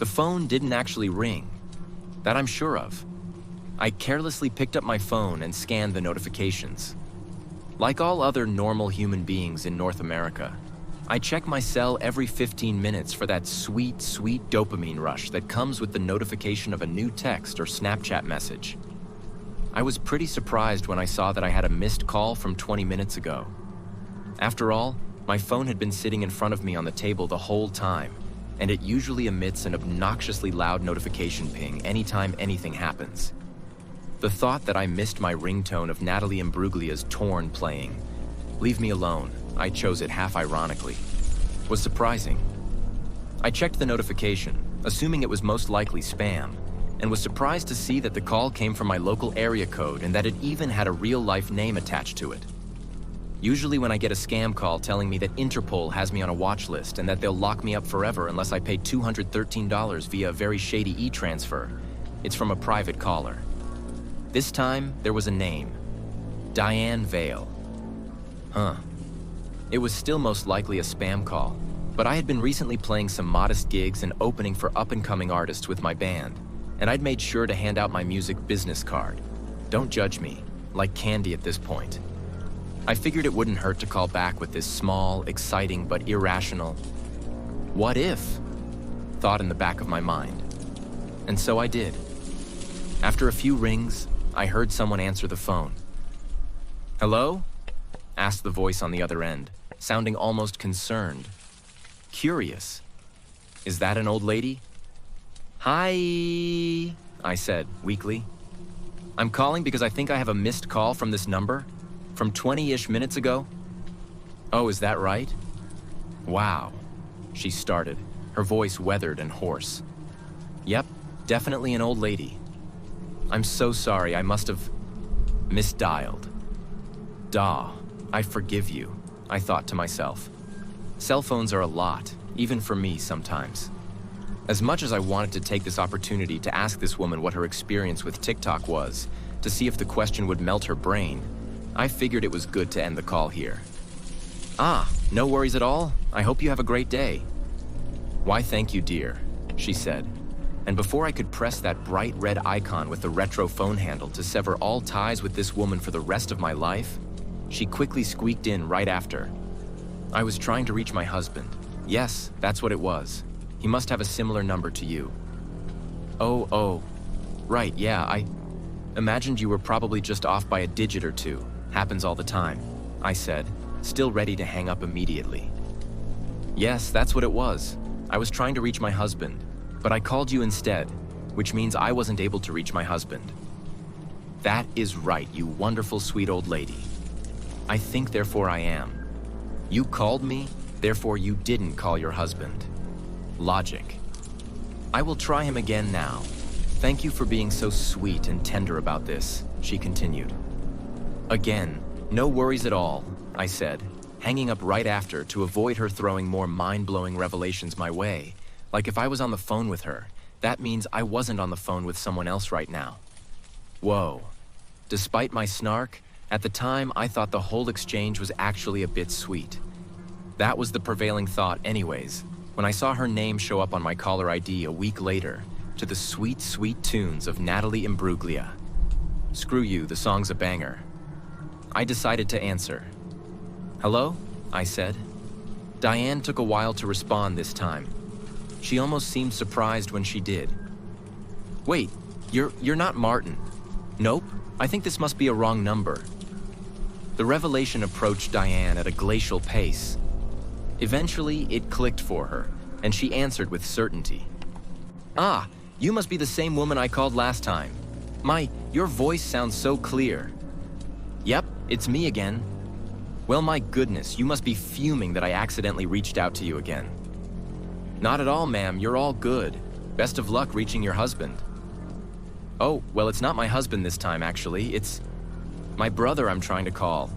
The phone didn't actually ring. That I'm sure of. I carelessly picked up my phone and scanned the notifications. Like all other normal human beings in North America, I check my cell every 15 minutes for that sweet, sweet dopamine rush that comes with the notification of a new text or Snapchat message. I was pretty surprised when I saw that I had a missed call from 20 minutes ago. After all, my phone had been sitting in front of me on the table the whole time, and it usually emits an obnoxiously loud notification ping anytime anything happens. The thought that I missed my ringtone of Natalie Imbruglia's Torn playing, "Leave Me Alone," I chose it half ironically, was surprising. I checked the notification, assuming it was most likely spam, and was surprised to see that the call came from my local area code and that it even had a real-life name attached to it. Usually when I get a scam call telling me that Interpol has me on a watch list and that they'll lock me up forever unless I pay $213 via a very shady e-transfer, it's from a private caller. This time, there was a name. Diane Vale. It was still most likely a spam call, but I had been recently playing some modest gigs and opening for up-and-coming artists with my band, and I'd made sure to hand out my music business card. Don't judge me, like candy at this point. I figured it wouldn't hurt to call back with this small, exciting, but irrational "what if" thought in the back of my mind. And so I did. After a few rings, I heard someone answer the phone. "Hello?" asked the voice on the other end, sounding almost concerned. Curious. "Is that an old lady?" "Hi," I said weakly. "I'm calling because I think I have a missed call from this number, from 20-ish minutes ago." "Oh, is that right?" "Wow," she started, her voice weathered and hoarse. "Yep, definitely an old lady. I'm so sorry, I must have misdialed." "Duh, I forgive you," I thought to myself. Cell phones are a lot, even for me sometimes. As much as I wanted to take this opportunity to ask this woman what her experience with TikTok was, to see if the question would melt her brain, I figured it was good to end the call here. "Ah, no worries at all. I hope you have a great day." "Why, thank you, dear," she said. And before I could press that bright red icon with the retro phone handle to sever all ties with this woman for the rest of my life, she quickly squeaked in right after. "I was trying to reach my husband. Yes, that's what it was. He must have a similar number to you." Oh, right, yeah, I imagined you were probably just off by a digit or two. Happens all the time," I said, still ready to hang up immediately. "Yes, that's what it was. I was trying to reach my husband, but I called you instead, which means I wasn't able to reach my husband." "That is right, you wonderful, sweet old lady. I think, therefore I am. You called me, therefore you didn't call your husband. Logic. I will try him again now. Thank you for being so sweet and tender about this," she continued. "Again, no worries at all," I said, hanging up right after to avoid her throwing more mind-blowing revelations my way. Like if I was on the phone with her, that means I wasn't on the phone with someone else right now. Whoa. Despite my snark, at the time I thought the whole exchange was actually a bit sweet. That was the prevailing thought anyways, when I saw her name show up on my caller ID a week later, to the sweet, sweet tunes of Natalie Imbruglia. Screw you, the song's a banger. I decided to answer. "Hello?" I said. Diane took a while to respond this time. She almost seemed surprised when she did. "Wait, you're not Martin." "Nope, I think this must be a wrong number." The revelation approached Diane at a glacial pace. Eventually, it clicked for her, and she answered with certainty. "Ah, you must be the same woman I called last time. Your voice sounds so clear." "Yep, it's me again." "Well, my goodness, you must be fuming that I accidentally reached out to you again." "Not at all, ma'am, you're all good. Best of luck reaching your husband." "Oh, well, it's not my husband this time, actually. It's my brother I'm trying to call."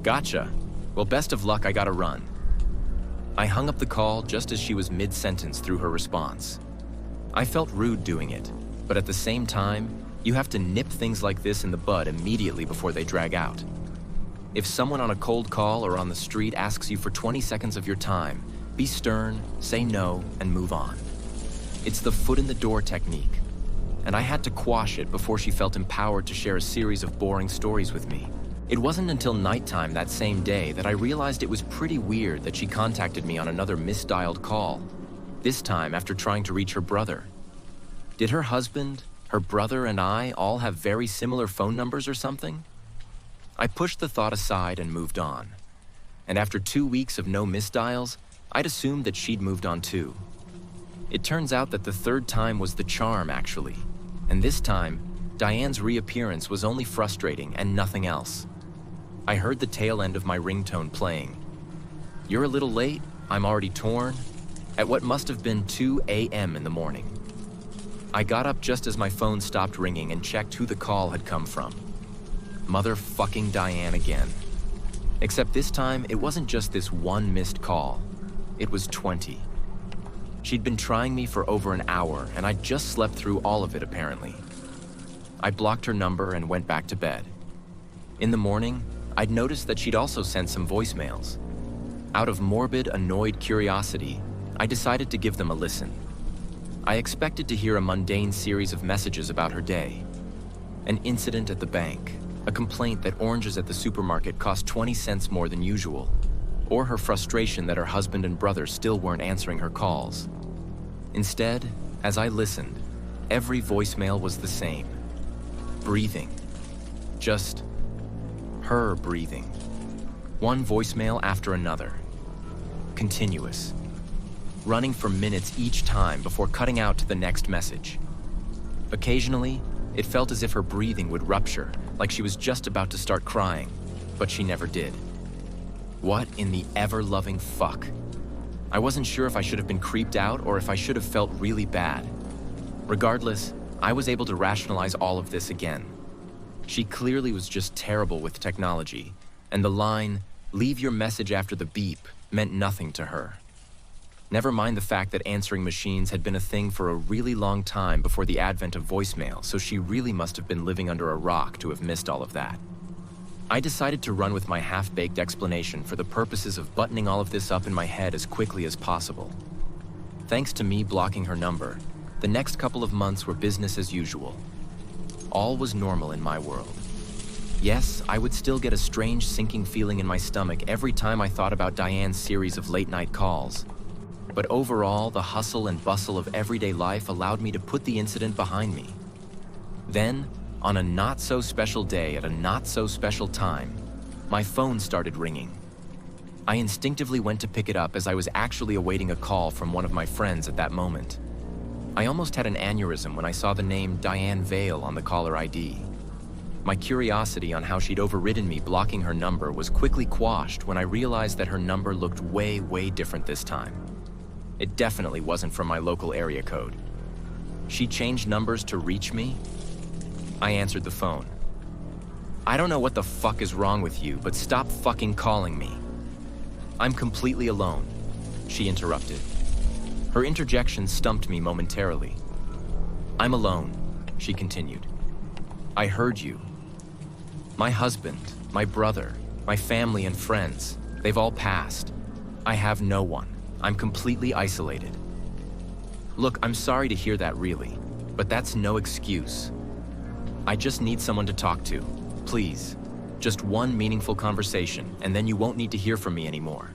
"Gotcha. Well, best of luck, I gotta run." I hung up the call just as she was mid-sentence through her response. I felt rude doing it, but at the same time, you have to nip things like this in the bud immediately before they drag out. If someone on a cold call or on the street asks you for 20 seconds of your time, be stern, say no, and move on. It's the foot in the door technique, and I had to quash it before she felt empowered to share a series of boring stories with me. It wasn't until nighttime that same day that I realized it was pretty weird that she contacted me on another misdialed call, this time after trying to reach her brother. Did her husband, her brother, and I all have very similar phone numbers or something? I pushed the thought aside and moved on. And after 2 weeks of no misdials, I'd assumed that she'd moved on too. It turns out that the third time was the charm, actually. And this time, Diane's reappearance was only frustrating and nothing else. I heard the tail end of my ringtone playing. "You're a little late, I'm already torn," at what must have been 2 a.m. in the morning. I got up just as my phone stopped ringing and checked who the call had come from. Motherfucking Diane again. Except this time, it wasn't just this one missed call. It was 20. She'd been trying me for over an hour, and I'd just slept through all of it, apparently. I blocked her number and went back to bed. In the morning, I'd noticed that she'd also sent some voicemails. Out of morbid, annoyed curiosity, I decided to give them a listen. I expected to hear a mundane series of messages about her day. An incident at the bank, a complaint that oranges at the supermarket cost 20 cents more than usual, or her frustration that her husband and brother still weren't answering her calls. Instead, as I listened, every voicemail was the same. Breathing. Just her breathing. One voicemail after another. Continuous. Running for minutes each time before cutting out to the next message. Occasionally, it felt as if her breathing would rupture, like she was just about to start crying, but she never did. What in the ever-loving fuck? I wasn't sure if I should have been creeped out or if I should have felt really bad. Regardless, I was able to rationalize all of this again. She clearly was just terrible with technology, and the line, "Leave your message after the beep," meant nothing to her. Never mind the fact that answering machines had been a thing for a really long time before the advent of voicemail, so she really must have been living under a rock to have missed all of that. I decided to run with my half-baked explanation for the purposes of buttoning all of this up in my head as quickly as possible. Thanks to me blocking her number, the next couple of months were business as usual. All was normal in my world. Yes, I would still get a strange sinking feeling in my stomach every time I thought about Diane's series of late-night calls. But overall, the hustle and bustle of everyday life allowed me to put the incident behind me. Then, on a not-so-special day at a not-so-special time, my phone started ringing. I instinctively went to pick it up as I was actually awaiting a call from one of my friends at that moment. I almost had an aneurysm when I saw the name Diane Vale on the caller ID. My curiosity on how she'd overridden me blocking her number was quickly quashed when I realized that her number looked way, way different this time. It definitely wasn't from my local area code. She changed numbers to reach me? I answered the phone. "I don't know what the fuck is wrong with you, but stop fucking calling me." "I'm completely alone," she interrupted. Her interjection stumped me momentarily. "I'm alone," she continued. "I heard you. My husband, my brother, my family and friends, they've all passed. I have no one. I'm completely isolated." Look, I'm sorry to hear that really, but that's no excuse. I just need someone to talk to. Please. Just one meaningful conversation, and then you won't need to hear from me anymore.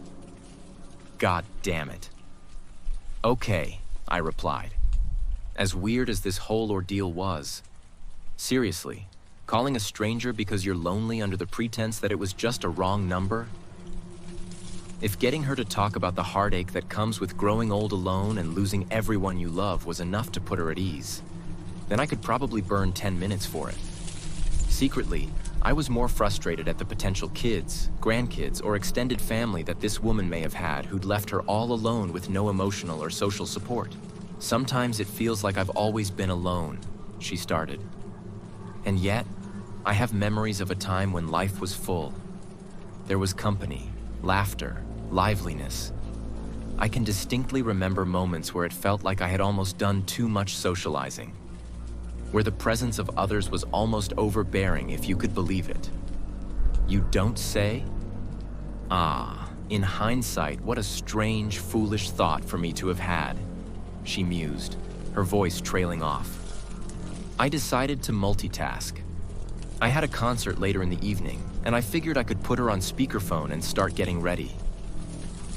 God damn it. Okay, I replied. As weird as this whole ordeal was. Seriously, calling a stranger because you're lonely under the pretense that it was just a wrong number? If getting her to talk about the heartache that comes with growing old alone and losing everyone you love was enough to put her at ease, then I could probably burn 10 minutes for it. Secretly, I was more frustrated at the potential kids, grandkids, or extended family that this woman may have had who'd left her all alone with no emotional or social support. "Sometimes it feels like I've always been alone," she started. "And yet, I have memories of a time when life was full. There was company, laughter, liveliness. I can distinctly remember moments where it felt like I had almost done too much socializing, where the presence of others was almost overbearing if you could believe it." "You don't say?" "Ah, in hindsight, what a strange, foolish thought for me to have had," she mused. her voice trailing off. I decided to multitask. I had a concert later in the evening, and I figured I could put her on speakerphone and start getting ready.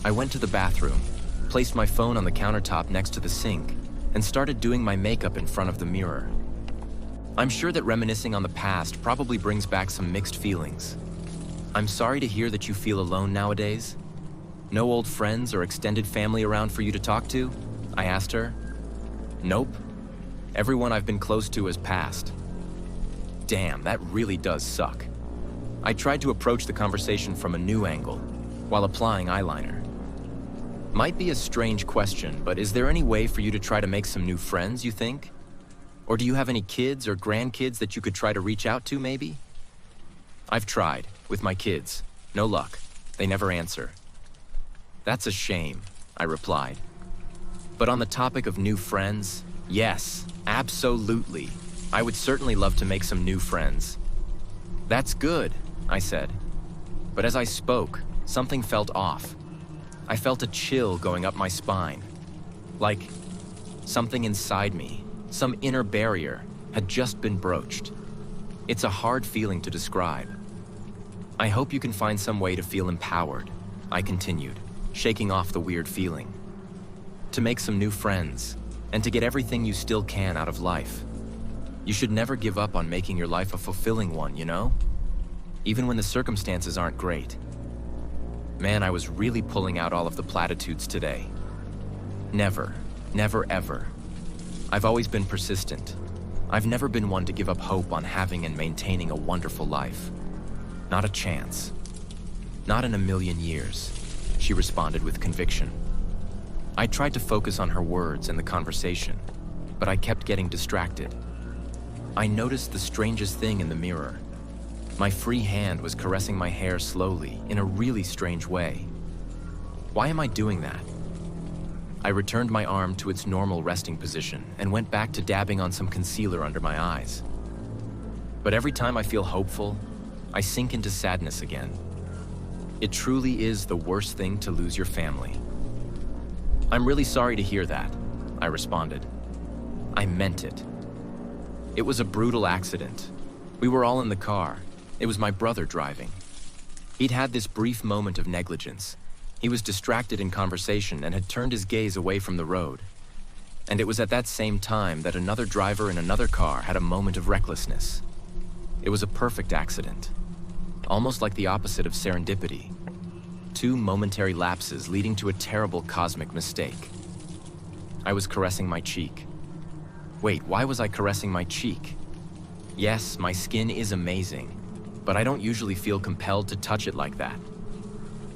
I went to the bathroom, placed my phone on the countertop next to the sink, and started doing my makeup in front of the mirror. I'm sure that reminiscing on the past probably brings back some mixed feelings. I'm sorry to hear that you feel alone nowadays. No old friends or extended family around for you to talk to? I asked her. Nope. Everyone I've been close to has passed. Damn, that really does suck. I tried to approach the conversation from a new angle, while applying eyeliner. Might be a strange question, but is there any way for you to try to make some new friends, you think? Or do you have any kids or grandkids that you could try to reach out to, maybe? I've tried, with my kids. No luck. They never answer. That's a shame, I replied. But on the topic of new friends, yes, absolutely. I would certainly love to make some new friends. That's good, I said. But as I spoke, something felt off. I felt a chill going up my spine. Like something inside me, some inner barrier, had just been broached. It's a hard feeling to describe. I hope you can find some way to feel empowered, I continued, shaking off the weird feeling. To make some new friends, and to get everything you still can out of life. You should never give up on making your life a fulfilling one, you know? Even when the circumstances aren't great. Man, I was really pulling out all of the platitudes today. Never, never ever. I've always been persistent. I've never been one to give up hope on having and maintaining a wonderful life. Not a chance. Not in a million years, she responded with conviction. I tried to focus on her words and the conversation, but I kept getting distracted. I noticed the strangest thing in the mirror. My free hand was caressing my hair slowly, in a really strange way. Why am I doing that? I returned my arm to its normal resting position and went back to dabbing on some concealer under my eyes. But every time I feel hopeful, I sink into sadness again. It truly is the worst thing to lose your family. I'm really sorry to hear that, I responded. I meant it. It was a brutal accident. We were all in the car. It was my brother driving. He'd had this brief moment of negligence. He was distracted in conversation and had turned his gaze away from the road. And it was at that same time that another driver in another car had a moment of recklessness. It was a perfect accident. Almost like the opposite of serendipity. Two momentary lapses leading to a terrible cosmic mistake. I was caressing my cheek. Wait, why was I caressing my cheek? Yes, my skin is amazing, but I don't usually feel compelled to touch it like that.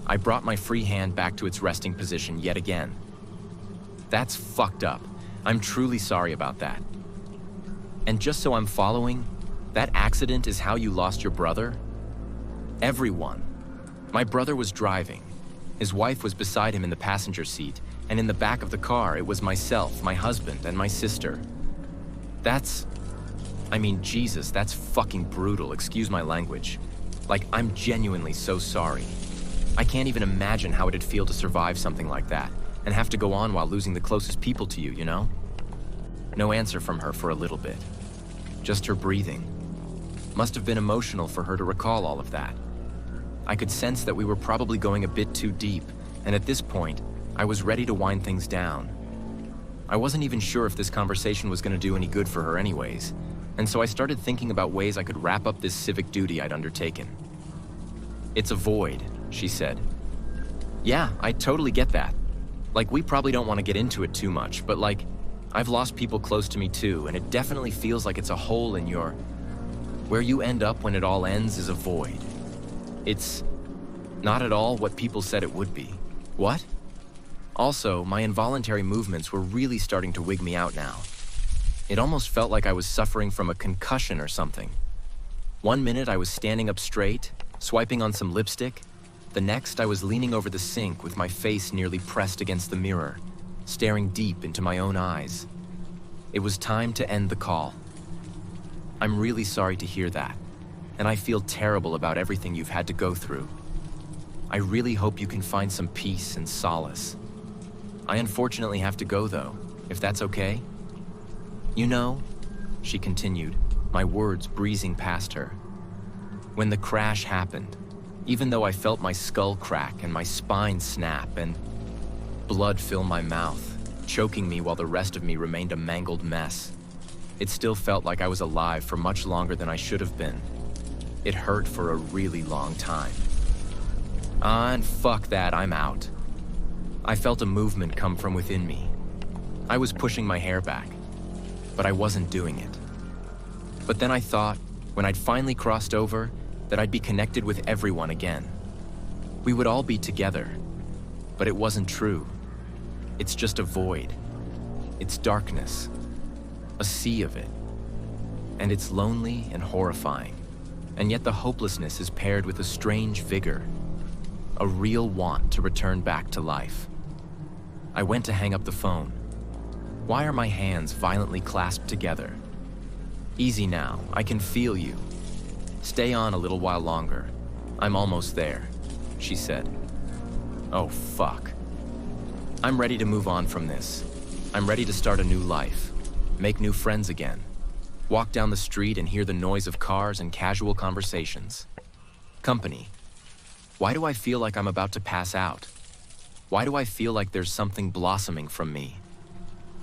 I brought my free hand back to its resting position yet again. That's fucked up. I'm truly sorry about that. And just so I'm following, that accident is how you lost your brother? Everyone. My brother was driving. His wife was beside him in the passenger seat, and in the back of the car, it was myself, my husband, and my sister. Jesus, that's fucking brutal, excuse my language. Like, I'm genuinely so sorry. I can't even imagine how it'd feel to survive something like that, and have to go on while losing the closest people to you, you know? No answer from her for a little bit. Just her breathing. Must have been emotional for her to recall all of that. I could sense that we were probably going a bit too deep, and at this point, I was ready to wind things down. I wasn't even sure if this conversation was going to do any good for her anyways, and so I started thinking about ways I could wrap up this civic duty I'd undertaken. It's a void, she said. Yeah, I totally get that. Like, we probably don't want to get into it too much, but like, I've lost people close to me too, and it definitely feels like it's a hole in your... Where you end up when it all ends is a void. It's not at all what people said it would be. What? Also, my involuntary movements were really starting to wig me out now. It almost felt like I was suffering from a concussion or something. One minute I was standing up straight, swiping on some lipstick. The next I was leaning over the sink with my face nearly pressed against the mirror, staring deep into my own eyes. It was time to end the call. I'm really sorry to hear that, and I feel terrible about everything you've had to go through. I really hope you can find some peace and solace. I unfortunately have to go though, if that's okay. You know, she continued, my words breezing past her. When the crash happened, even though I felt my skull crack and my spine snap and blood fill my mouth, choking me while the rest of me remained a mangled mess, it still felt like I was alive for much longer than I should have been. It hurt for a really long time. And fuck that, I'm out. I felt a movement come from within me. I was pushing my hair back, but I wasn't doing it. But then I thought, when I'd finally crossed over, that I'd be connected with everyone again. We would all be together, but it wasn't true. It's just a void. It's darkness, a sea of it. And it's lonely and horrifying. And yet the hopelessness is paired with a strange vigor, a real want to return back to life. I went to hang up the phone. Why are my hands violently clasped together? Easy now, I can feel you. Stay on a little while longer. I'm almost there, she said. Oh, fuck. I'm ready to move on from this. I'm ready to start a new life, make new friends again, walk down the street and hear the noise of cars and casual conversations. Company. Why do I feel like I'm about to pass out? Why do I feel like there's something blossoming from me?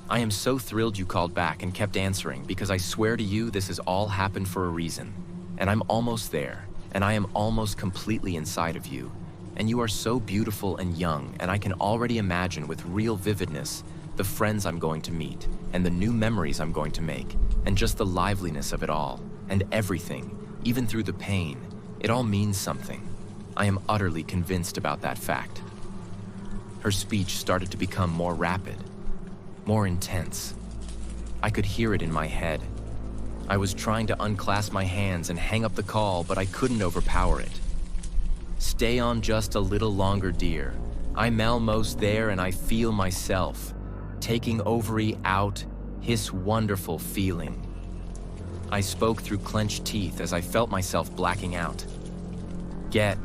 I am so thrilled you called back and kept answering because I swear to you this has all happened for a reason. And I'm almost there, and I am almost completely inside of you. And you are so beautiful and young, and I can already imagine with real vividness the friends I'm going to meet, and the new memories I'm going to make, and just the liveliness of it all, and everything, even through the pain. It all means something. I am utterly convinced about that fact. Her speech started to become more rapid, more intense. I could hear it in my head. I was trying to unclasp my hands and hang up the call, but I couldn't overpower it. Stay on just a little longer, dear. I'm almost there and I feel myself taking ovary out, his wonderful feeling. I spoke through clenched teeth as I felt myself blacking out. Get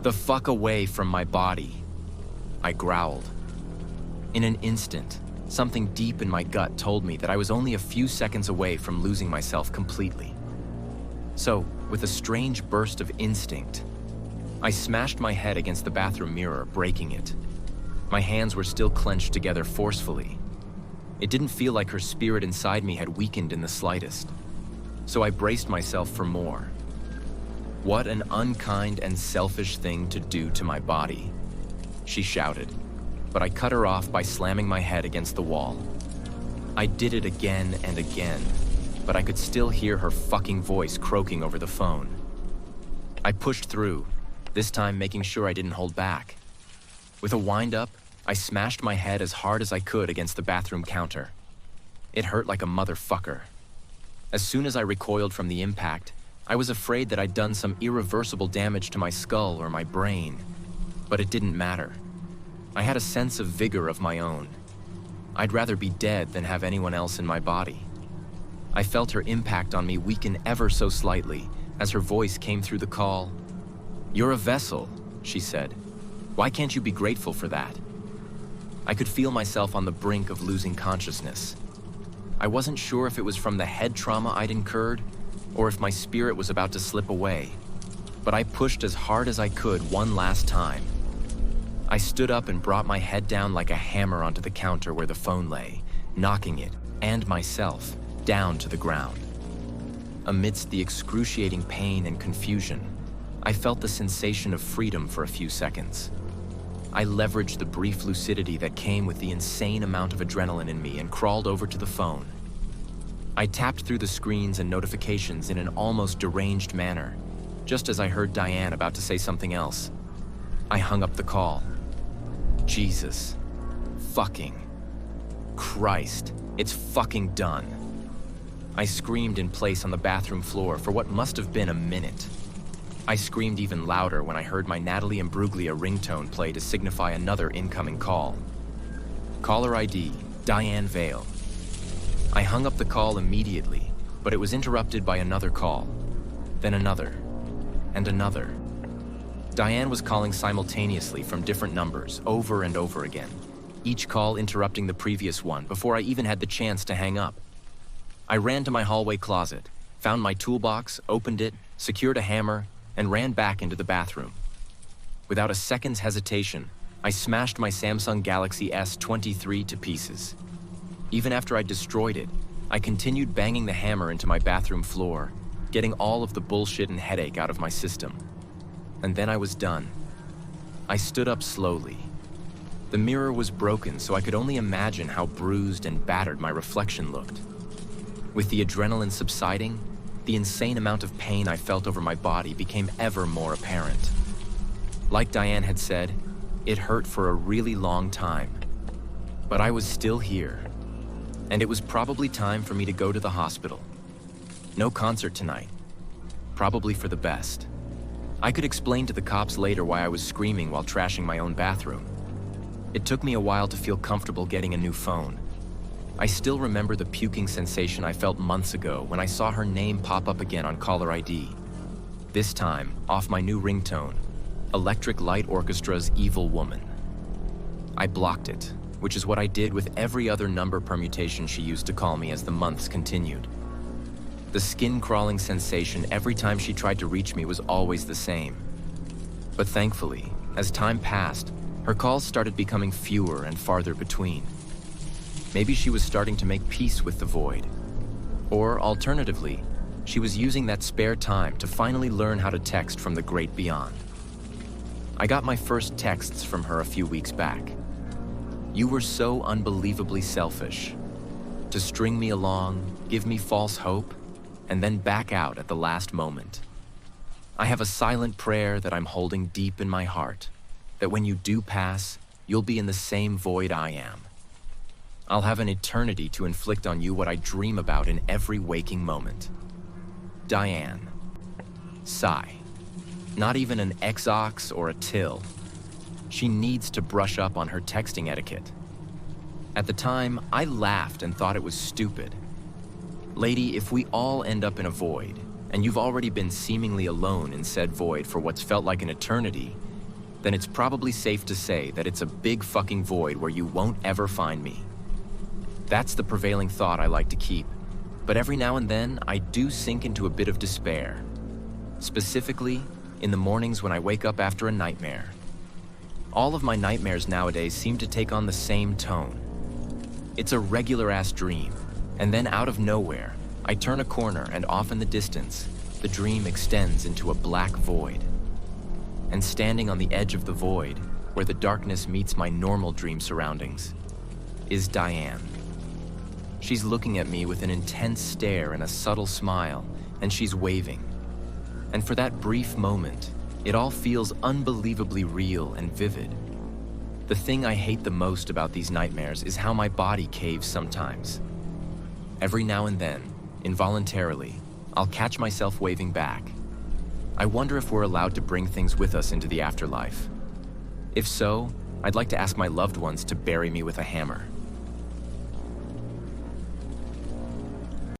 the fuck away from my body, I growled. In an instant, something deep in my gut told me that I was only a few seconds away from losing myself completely. So, with a strange burst of instinct, I smashed my head against the bathroom mirror, breaking it. My hands were still clenched together forcefully. It didn't feel like her spirit inside me had weakened in the slightest. So I braced myself for more. What an unkind and selfish thing to do to my body, she shouted, but I cut her off by slamming my head against the wall. I did it again and again, but I could still hear her fucking voice croaking over the phone. I pushed through, this time making sure I didn't hold back. With a wind-up, I smashed my head as hard as I could against the bathroom counter. It hurt like a motherfucker. As soon as I recoiled from the impact, I was afraid that I'd done some irreversible damage to my skull or my brain, but it didn't matter. I had a sense of vigor of my own. I'd rather be dead than have anyone else in my body. I felt her impact on me weaken ever so slightly as her voice came through the call. "You're a vessel," she said. "Why can't you be grateful for that?" I could feel myself on the brink of losing consciousness. I wasn't sure if it was from the head trauma I'd incurred or if my spirit was about to slip away, but I pushed as hard as I could one last time. I stood up and brought my head down like a hammer onto the counter where the phone lay, knocking it, and myself, down to the ground. Amidst the excruciating pain and confusion, I felt the sensation of freedom for a few seconds. I leveraged the brief lucidity that came with the insane amount of adrenaline in me and crawled over to the phone. I tapped through the screens and notifications in an almost deranged manner, just as I heard Diane about to say something else. I hung up the call. Jesus. Fucking. Christ. It's fucking done. I screamed in place on the bathroom floor for what must have been a minute. I screamed even louder when I heard my Natalie Imbruglia ringtone play to signify another incoming call. Caller ID, Diane Vale. I hung up the call immediately, but it was interrupted by another call, then another, and another. Diane was calling simultaneously from different numbers, over and over again, each call interrupting the previous one before I even had the chance to hang up. I ran to my hallway closet, found my toolbox, opened it, secured a hammer, and ran back into the bathroom. Without a second's hesitation, I smashed my Samsung Galaxy S23 to pieces. Even after I destroyed it, I continued banging the hammer into my bathroom floor, getting all of the bullshit and headache out of my system. And then I was done. I stood up slowly. The mirror was broken, so I could only imagine how bruised and battered my reflection looked. With the adrenaline subsiding, the insane amount of pain I felt over my body became ever more apparent. Like Diane had said, it hurt for a really long time. But I was still here, and it was probably time for me to go to the hospital. No concert tonight. Probably for the best. I could explain to the cops later why I was screaming while trashing my own bathroom. It took me a while to feel comfortable getting a new phone. I still remember the puking sensation I felt months ago when I saw her name pop up again on caller ID. This time, off my new ringtone, Electric Light Orchestra's Evil Woman. I blocked it, which is what I did with every other number permutation she used to call me as the months continued. The skin-crawling sensation every time she tried to reach me was always the same. But thankfully, as time passed, her calls started becoming fewer and farther between. Maybe she was starting to make peace with the void. Or alternatively, she was using that spare time to finally learn how to text from the great beyond. I got my first texts from her a few weeks back. You were so unbelievably selfish. To string me along, give me false hope, and then back out at the last moment. I have a silent prayer that I'm holding deep in my heart, that when you do pass, you'll be in the same void I am. I'll have an eternity to inflict on you what I dream about in every waking moment. Diane. Sigh. Not even an exox or a till. She needs to brush up on her texting etiquette. At the time, I laughed and thought it was stupid. Lady, if we all end up in a void, and you've already been seemingly alone in said void for what's felt like an eternity, then it's probably safe to say that it's a big fucking void where you won't ever find me. That's the prevailing thought I like to keep, but every now and then I do sink into a bit of despair. Specifically, in the mornings when I wake up after a nightmare. All of my nightmares nowadays seem to take on the same tone. It's a regular-ass dream, and then out of nowhere, I turn a corner and off in the distance, the dream extends into a black void. And standing on the edge of the void, where the darkness meets my normal dream surroundings, is Diane. She's looking at me with an intense stare and a subtle smile, and she's waving. And for that brief moment, it all feels unbelievably real and vivid. The thing I hate the most about these nightmares is how my body caves sometimes. Every now and then, involuntarily, I'll catch myself waving back. I wonder if we're allowed to bring things with us into the afterlife. If so, I'd like to ask my loved ones to bury me with a hammer.